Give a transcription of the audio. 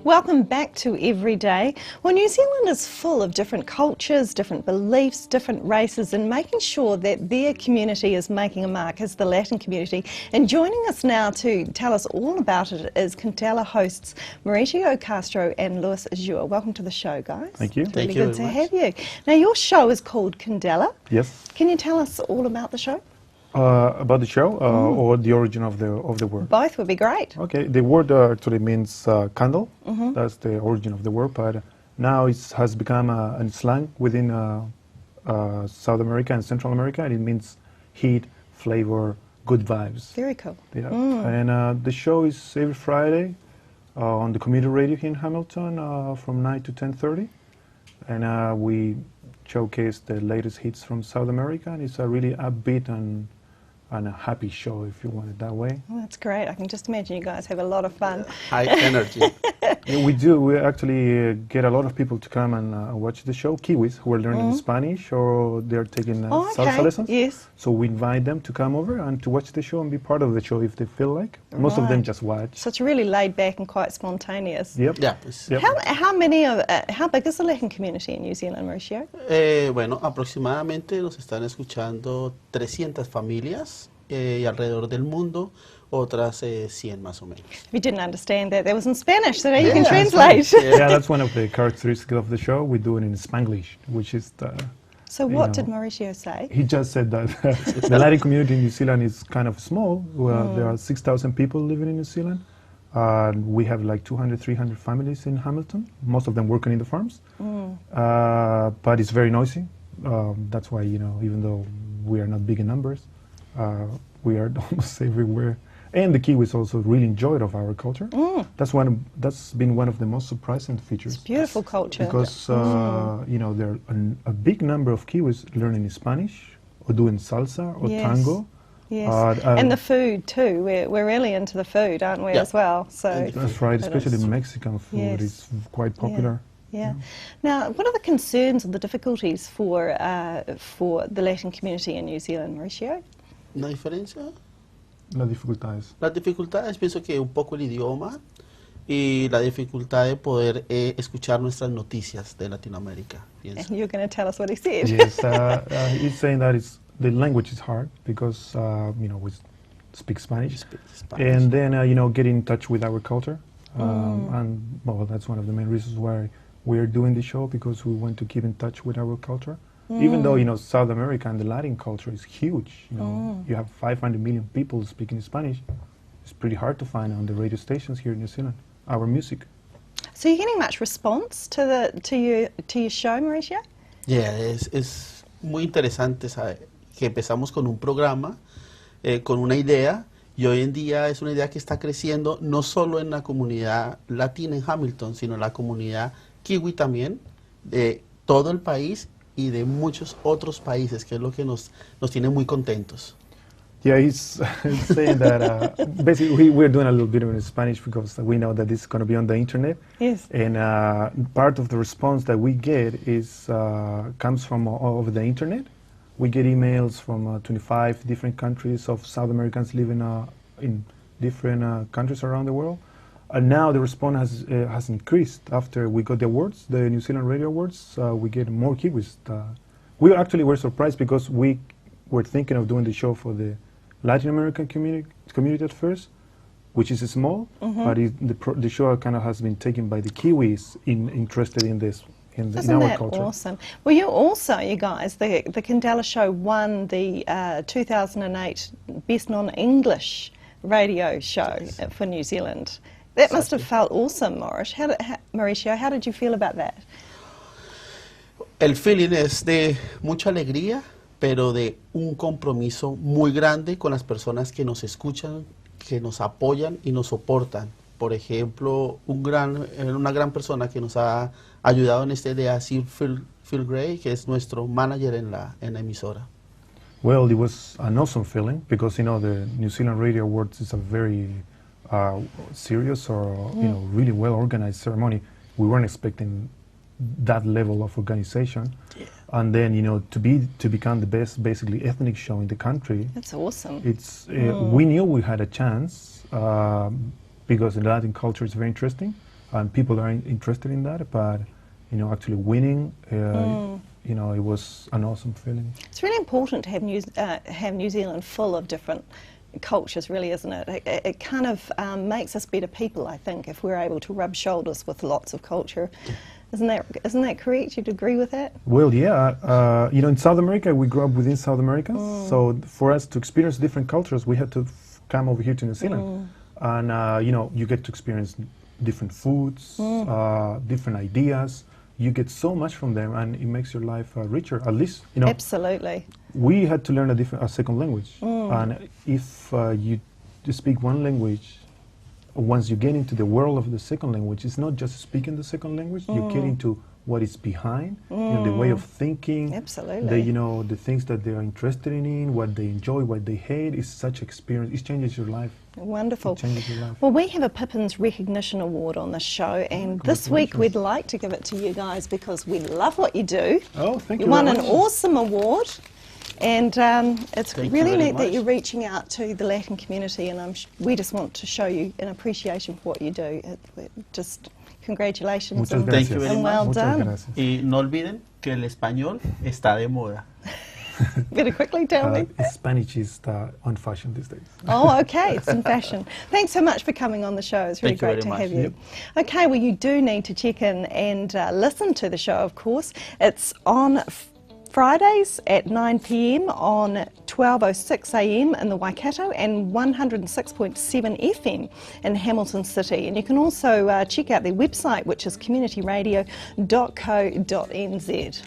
Welcome back to Everyday. Well, New Zealand is full of different cultures, different beliefs, different races, and making sure that their community is making a mark is the Latin community. And joining us now to tell us all about it is Candela hosts Mauricio Castro and Luis Azure. Welcome to the show, guys. Thank you. Really good to have you. Now, your show is called Candela. Yes. Can you tell us all about the show? About the show or the origin of the word? Both would be great. Okay, the word actually means candle. That's the origin of the word, but now it has become a slang within South America and Central America, and it means heat, flavor, good vibes. Very cool. Yeah. And the show is every Friday on the community radio here in Hamilton from 9 to 10:30, and we showcase the latest hits from South America, and it's a really upbeat and a happy show, if you want it that way. Well, that's great. I can just imagine you guys have a lot of fun. High energy. Yeah, we do. We actually get a lot of people to come and watch the show. Kiwis who are learning Spanish or they're taking salsa lessons. Yes. So we invite them to come over and to watch the show and be part of the show if they feel like. Most of them just watch. So it's really laid back and quite spontaneous. Yep. Ya, pues. Yep. How big is the Latin community in New Zealand, Mauricio? Bueno, aproximadamente nos están escuchando 300 familias y alrededor del mundo otras 100 más o menos. If you didn't understand that, that was in Spanish, so now you can Yeah, translate. Yeah, that's one of the characteristics of the show. We do it in Spanglish, which is So what did Mauricio say? He just said that the Latin community in New Zealand is kind of small. Well, there are 6,000 people living in New Zealand. We have like 200, 300 families in Hamilton, most of them working in the farms. But it's very noisy. That's why, you know, even though we are not big in numbers, we are almost everywhere. And the Kiwis also really enjoy it of our culture. That's been one of the most surprising features. It's beautiful culture. Because, you know, there are a big number of Kiwis learning Spanish or doing salsa or tango. Yes, and the food too. We're really into the food, aren't we, as well? So that's right, especially Mexican food is quite popular. Yeah. Now, what are the concerns or the difficulties for the Latin community in New Zealand, Mauricio? ¿Una diferencia? Las dificultades. Las dificultades, pienso que un poco el idioma y la dificultad de poder escuchar nuestras noticias de Latinoamérica. Pienso. And you're going to tell us what he said. Yes, he's saying that the language is hard because, you know, we speak Spanish. And then, you know, get in touch with our culture. And, well, that's one of the main reasons why we're doing the show, because we want to keep in touch with our culture. Even though, you know, South America and the Latin culture is huge. You know, you have 500 million people speaking Spanish. It's pretty hard to find on the radio stations here in New Zealand, our music. So you're getting much response to your show, Mauricio? Yeah, es muy interesante, ¿sabe? Que empezamos con un programa, con una idea, y hoy en día es una idea que está creciendo no solo en la comunidad latina en Hamilton, sino en la comunidad kiwi también, de todo el país y de muchos otros países, que es lo que nos tiene muy contentos. Yeah, he's saying that basically we're doing a little bit in Spanish because we know that this is going to be on the internet. Yes. And part of the response that we get is comes from all over the internet. We get emails from 25 different countries of South Americans living in different countries around the world. And now the response has increased after we got the awards, the New Zealand Radio Awards. We get more Kiwis. We actually were surprised because we were thinking of doing the show for the Latin American community at first, which is small, but the show kind of has been taken by the Kiwis interested in this. Isn't in our that culture. Awesome? Well, you guys, the Candela show won the 2008 Best Non-English Radio Show for New Zealand. That must have felt awesome, Mauricio. How did you feel about that? El feeling es de mucha alegría, pero de un compromiso muy grande con las personas que nos escuchan, que nos apoyan y nos soportan. Por ejemplo, una gran persona que nos ha ayudado en esta idea ha sido Phil Gray, que es nuestro manager en la emisora. Well, it was an awesome feeling because, you know, the New Zealand Radio Awards is a very serious or, you know, really well organized ceremony. We weren't expecting that level of organization. Yeah. And then, you know, to become the best, basically, ethnic show in the country. That's awesome. It's we knew we had a chance because the Latin culture is very interesting. and people are interested in that. But you know, actually winning, you know, it was an awesome feeling. It's really important to have New Zealand full of different cultures, really, isn't it? It kind of makes us better people, I think, if we're able to rub shoulders with lots of culture. Isn't that correct? You'd agree with that? Well, yeah. You know, in South America, we grew up within South Americans, so for us to experience different cultures, we had to come over here to New Zealand, and you know, you get to experience different foods, different ideas. You get so much from them, and it makes your life richer. At least, you know. Absolutely. We had to learn a second language, and if you speak one language, once you get into the world of the second language, it's not just speaking the second language. You get into what is behind, you know, the way of thinking. Absolutely. You know, the things that they are interested in, what they enjoy, what they hate. It's such experience. It changes your life. Wonderful. It changes your life. Well, we have a Pippin's Recognition Award on the show, and this week we'd like to give it to you guys because we love what you do. Oh, thank you. You won very an much. awesome award, and it's Thank you really very neat that much. you're reaching out to the Latin community, and we just want to show you an appreciation for what you do. Just congratulations. Muchas and, Thank you gracias. very and much. well Muchas done. gracias. Y no olviden que el español está de moda. Better quickly tell me. Spanish is on fashion these days. Oh, okay, it's in fashion. Thanks so much for coming on the show. It's really Thank you great very to much. have you. Okay, well, you do need to check in and listen to the show, of course. It's on Fridays at 9 p.m. on 12:06 a.m. in the Waikato and 106.7 FM in Hamilton City. And you can also check out their website, which is communityradio.co.nz.